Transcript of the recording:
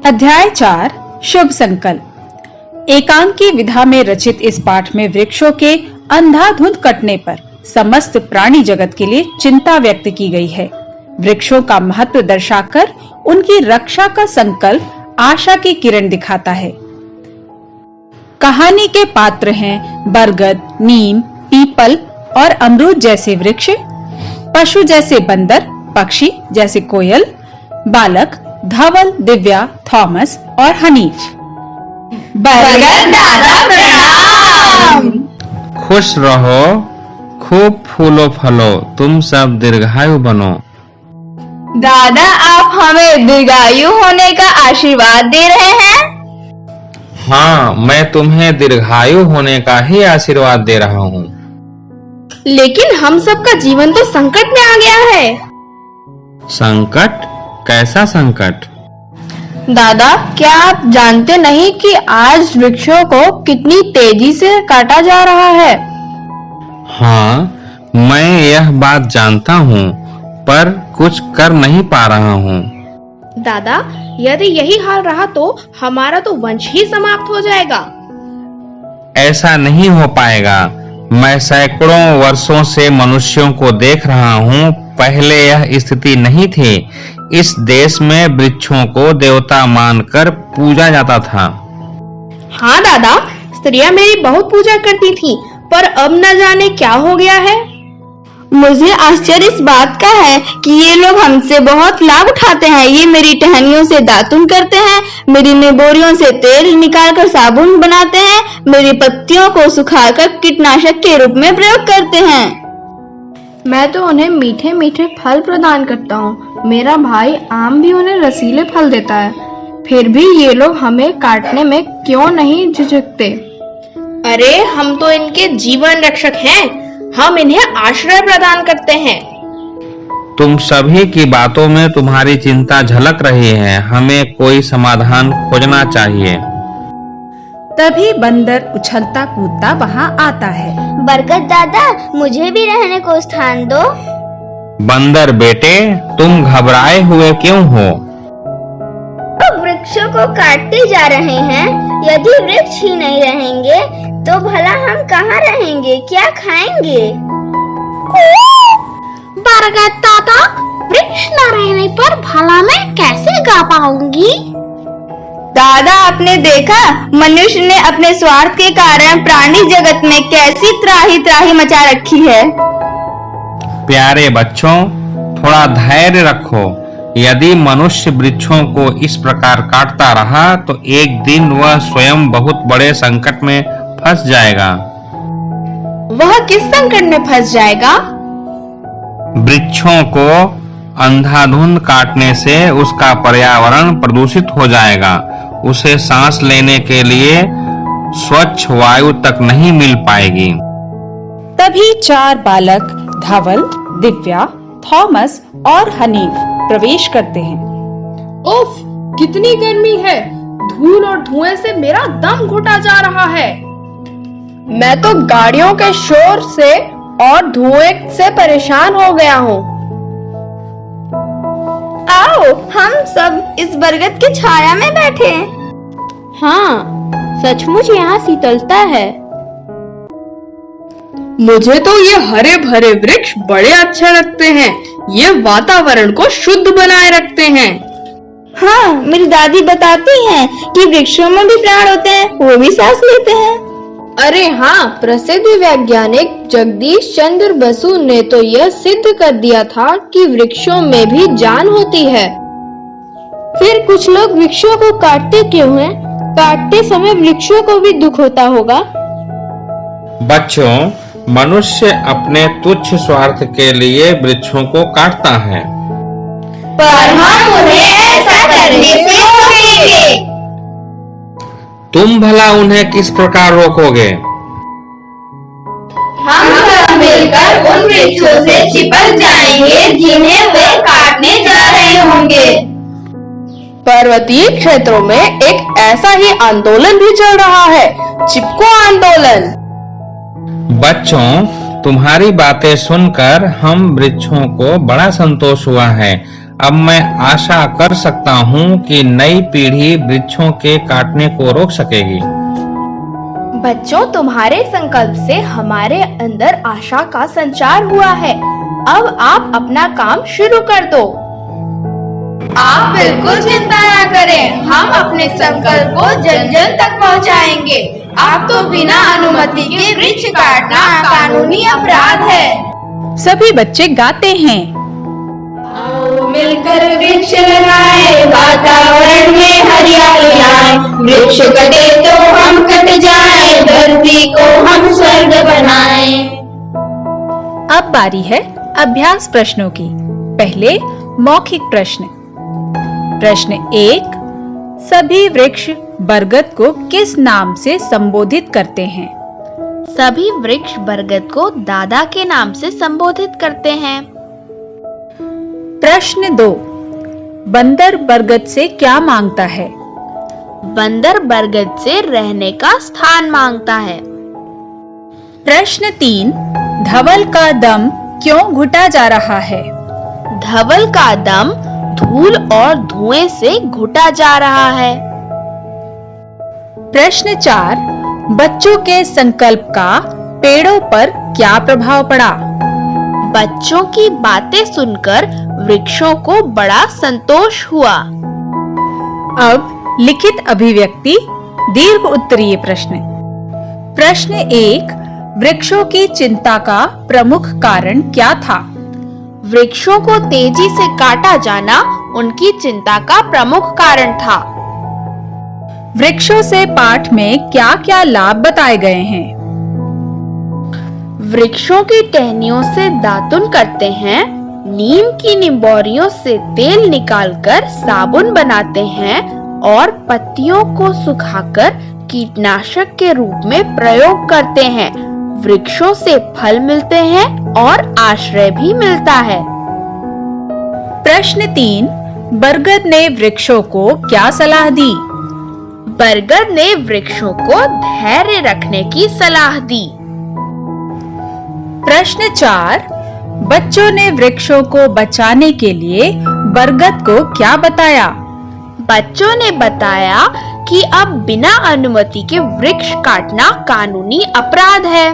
अध्याय 4 शुभ संकल्प। एकांकी विधा में रचित इस पाठ में वृक्षों के अंधाधुंध कटने पर समस्त प्राणी जगत के लिए चिंता व्यक्त की गई है। वृक्षों का महत्व दर्शाकर उनकी रक्षा का संकल्प आशा की किरण दिखाता है। कहानी के पात्र हैं बरगद, नीम, पीपल और अमरूद जैसे वृक्ष, पशु जैसे बंदर, पक्षी जैसे कोयल, बालक धवल, दिव्या, थॉमस और हनीफ। बरगद दादा प्रणाम। खुश रहो, खूब फूलो फलो, तुम सब दीर्घायु बनो। दादा आप हमें दीर्घायु होने का आशीर्वाद दे रहे हैं? हाँ, मैं तुम्हें दीर्घायु होने का ही आशीर्वाद दे रहा हूँ। लेकिन हम सबका जीवन तो संकट में आ गया है। संकट? कैसा संकट? दादा क्या आप जानते नहीं कि आज वृक्षों को कितनी तेजी से काटा जा रहा है? हाँ, मैं यह बात जानता हूँ, पर कुछ कर नहीं पा रहा हूँ। दादा यदि यही हाल रहा तो हमारा तो वंश ही समाप्त हो जाएगा। ऐसा नहीं हो पाएगा। मैं सैकड़ों वर्षों से मनुष्यों को देख रहा हूँ। पहले यह स्थिति नहीं थी। इस देश में वृक्षों को देवता मानकर पूजा जाता था। हाँ दादा, स्त्रियां मेरी बहुत पूजा करती थीं, पर अब न जाने क्या हो गया है। मुझे आश्चर्य इस बात का है कि ये लोग हमसे बहुत लाभ उठाते हैं। ये मेरी टहनियों से दातुन करते हैं, मेरी निबोरियों से तेल निकालकर साबुन बनाते हैं, मेरी पत्तियों को सुखाकर कीटनाशक के रूप में प्रयोग करते हैं। मैं तो उन्हें मीठे मीठे फल प्रदान करता हूँ। मेरा भाई आम भी उन्हें रसीले फल देता है। फिर भी ये लोग हमें काटने में क्यों नहीं झिझकते? अरे हम तो इनके जीवन रक्षक हैं। हम इन्हें आश्रय प्रदान करते हैं। तुम सभी की बातों में तुम्हारी चिंता झलक रही है। हमें कोई समाधान खोजना चाहिए। तभी बंदर उछलता कूदता वहां आता है। बरगद दादा मुझे भी रहने को स्थान दो। बंदर बेटे, तुम घबराए हुए क्यों हो? वृक्षों को काटते जा रहे हैं। यदि वृक्ष ही नहीं रहेंगे तो भला हम कहाँ रहेंगे, क्या खाएंगे? बरगद दादा, वृक्ष न रहने पर भला मैं कैसे गा पाऊंगी? दादा आपने देखा मनुष्य ने अपने स्वार्थ के कारण प्राणी जगत में कैसी त्राही त्राही मचा रखी है। प्यारे बच्चों, थोड़ा धैर्य रखो। यदि मनुष्य वृक्षों को इस प्रकार काटता रहा तो एक दिन वह स्वयं बहुत बड़े संकट में फंस जाएगा। वह किस संकट में फंस जाएगा? वृक्षों को अंधाधुंध काटने से उसका पर्यावरण प्रदूषित हो जाएगा। उसे सांस लेने के लिए स्वच्छ वायु तक नहीं मिल पाएगी। तभी 4 बालक धवल, दिव्या, थॉमस और हनीफ प्रवेश करते हैं। उफ, कितनी गर्मी है। धूल और धुएं से मेरा दम घुटा जा रहा है। मैं तो गाड़ियों के शोर से और धुएं से परेशान हो गया हूँ। आओ हम सब इस बरगद की छाया में बैठे। हाँ, सचमुच यहाँ शीतलता है। मुझे तो ये हरे भरे वृक्ष बड़े अच्छे लगते हैं। ये वातावरण को शुद्ध बनाए रखते हैं। हाँ, मेरी दादी बताती हैं कि वृक्षों में भी प्राण होते हैं, वो भी सांस लेते हैं। अरे हाँ, प्रसिद्ध वैज्ञानिक जगदीश चंद्र बसु ने तो यह सिद्ध कर दिया था कि वृक्षों में भी जान होती है। फिर कुछ लोग वृक्षों को काटते क्यों हैं? काटते समय वृक्षों को भी दुख होता होगा। बच्चों, मनुष्य अपने तुच्छ स्वार्थ के लिए वृक्षों को काटता है। पर हम उन्हें ऐसा करने से रोकेंगे। तुम भला उन्हें किस प्रकार रोकोगे? हम सब मिलकर उन वृक्षों से चिपक जाएंगे जिन्हें वे काटने जा रहे होंगे। पर्वतीय क्षेत्रों में एक ऐसा ही आंदोलन भी चल रहा है, चिपको आंदोलन। बच्चों, तुम्हारी बातें सुनकर हम वृक्षों को बड़ा संतोष हुआ है। अब मैं आशा कर सकता हूँ कि नई पीढ़ी वृक्षों के काटने को रोक सकेगी। बच्चों, तुम्हारे संकल्प से हमारे अंदर आशा का संचार हुआ है। अब आप अपना काम शुरू कर दो। आप बिल्कुल चिंता न करें, हम अपने संकल्प को जन जन तक पहुंचाएंगे। आप तो बिना अनुमति के वृक्ष काटना कानूनी अपराध है। सभी बच्चे गाते हैं। आओ मिलकर वृक्ष लगाए, वातावरण में हरियाली आए। वृक्ष कटे तो हम कट जाए, धरती को हम स्वर्ग बनाए। अब बारी है अभ्यास प्रश्नों की। पहले मौखिक प्रश्न। प्रश्न 1, सभी वृक्ष बरगद को किस नाम से संबोधित करते हैं? सभी वृक्ष बरगद को दादा के नाम से संबोधित करते हैं। प्रश्न 2, बंदर बरगद से क्या मांगता है? बंदर बरगद से रहने का स्थान मांगता है। प्रश्न 3, धवल का दम क्यों घुटा जा रहा है? धवल का दम धूल और धुएं से घुटा जा रहा है। प्रश्न 4, बच्चों के संकल्प का पेड़ों पर क्या प्रभाव पड़ा? बच्चों की बातें सुनकर वृक्षों को बड़ा संतोष हुआ। अब लिखित अभिव्यक्ति दीर्घ उत्तरीय प्रश्न। प्रश्न 1, वृक्षों की चिंता का प्रमुख कारण क्या था? वृक्षों को तेजी से काटा जाना उनकी चिंता का प्रमुख कारण था। वृक्षों से पाठ में क्या क्या लाभ बताए गए हैं? वृक्षों की टहनियों से दातुन करते हैं, नीम की निंबोरियों से तेल निकालकर साबुन बनाते हैं और पत्तियों को सुखाकर कीटनाशक के रूप में प्रयोग करते हैं। वृक्षों से फल मिलते हैं और आश्रय भी मिलता है। प्रश्न 3, बरगद ने वृक्षों को क्या सलाह दी? बरगद ने वृक्षों को धैर्य रखने की सलाह दी। प्रश्न 4, बच्चों ने वृक्षों को बचाने के लिए बरगद को क्या बताया? बच्चों ने बताया कि अब बिना अनुमति के वृक्ष काटना कानूनी अपराध है।